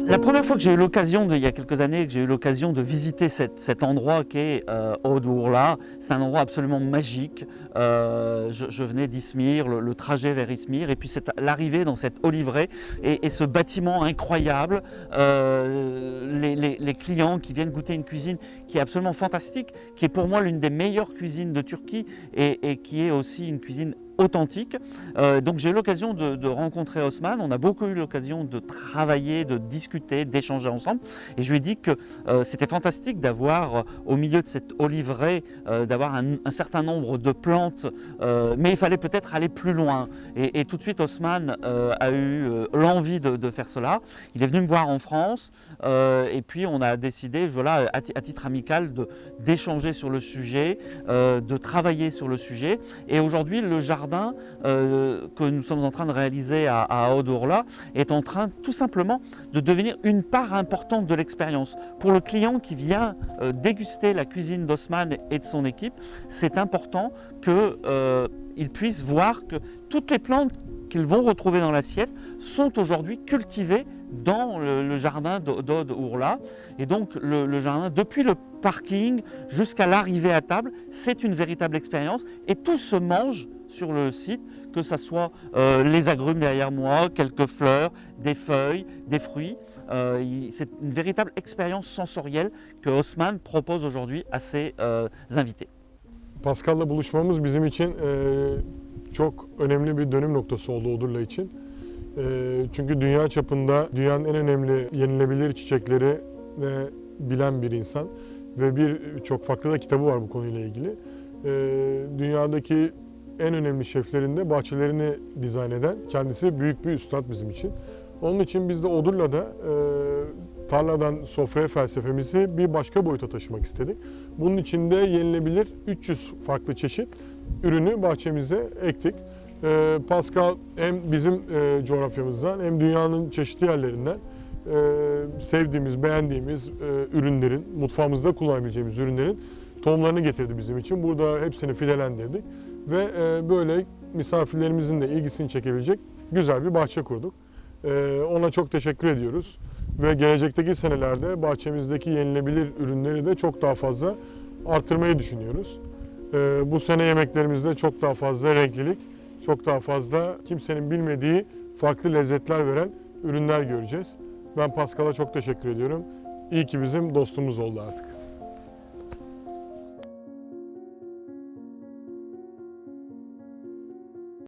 La première fois que j'ai eu l'occasion, il y a quelques années, que j'ai eu l'occasion de visiter cet endroit qui est Haut-de-Hourla, c'est un endroit absolument magique. Je venais d'Izmir, le trajet vers Izmir, et puis l'arrivée dans cette oliveraie et ce bâtiment incroyable, les clients qui viennent goûter une cuisine qui est absolument fantastique, qui est pour moi l'une des meilleures cuisines de Turquie et qui est aussi une cuisine authentique. Donc j'ai eu l'occasion de rencontrer Osman, on a beaucoup eu l'occasion de travailler, de discuter, d'échanger ensemble, et je lui ai dit que c'était fantastique d'avoir au milieu de cette oliveraie, d'avoir un certain nombre de plantes, mais il fallait peut-être aller plus loin, et tout de suite Osman a eu l'envie de faire cela. Il est venu me voir en France, et puis on a décidé, voilà, à titre amical, d'échanger sur le sujet, de travailler sur le sujet, et aujourd'hui le jardin que nous sommes en train de réaliser à Haut-de-Hourla est en train tout simplement de devenir une part importante de l'expérience. Pour le client qui vient déguster la cuisine d'Osman et de son équipe, c'est important qu'il puisse voir que toutes les plantes qu'ils vont retrouver dans l'assiette sont aujourd'hui cultivées dans le jardin d'Haut-de-Hourla. Et donc le jardin, depuis le parking jusqu'à l'arrivée à table, c'est une véritable expérience et tout se mange sur le site, que ce soit les agrumes derrière moi, quelques fleurs, des feuilles, des fruits. C'est une véritable expérience sensorielle que Osman propose aujourd'hui à ses invités. Pascal'la buluşmamız bizim için çok önemli bir dönüm noktası oldu Odurla için. Çünkü dünya çapında dünyanın en önemli yenilebilir çiçekleri bilen bir insan ve birçok farklı da kitabı var bu konuyla ilgili. Dünyadaki en önemli şeflerin de bahçelerini dizayn eden kendisi büyük bir üstad bizim için. Onun için biz de Odurla'da tarladan sofraya felsefemizi bir başka boyuta taşımak istedik. Bunun için de yenilebilir 300 farklı çeşit ürünü bahçemize ektik. Pascal hem bizim coğrafyamızdan hem dünyanın çeşitli yerlerinden sevdiğimiz, beğendiğimiz ürünlerin, mutfağımızda kullanabileceğimiz ürünlerin tohumlarını getirdi bizim için. Burada hepsini fidelendirdik ve böyle misafirlerimizin de ilgisini çekebilecek güzel bir bahçe kurduk. Ona çok teşekkür ediyoruz ve gelecekteki senelerde bahçemizdeki yenilebilir ürünleri de çok daha fazla artırmayı düşünüyoruz. Bu sene yemeklerimizde çok daha fazla renklilik, çok daha fazla kimsenin bilmediği farklı lezzetler veren ürünler göreceğiz. Ben Pascal'a çok teşekkür ediyorum. İyi ki bizim dostumuz oldu artık.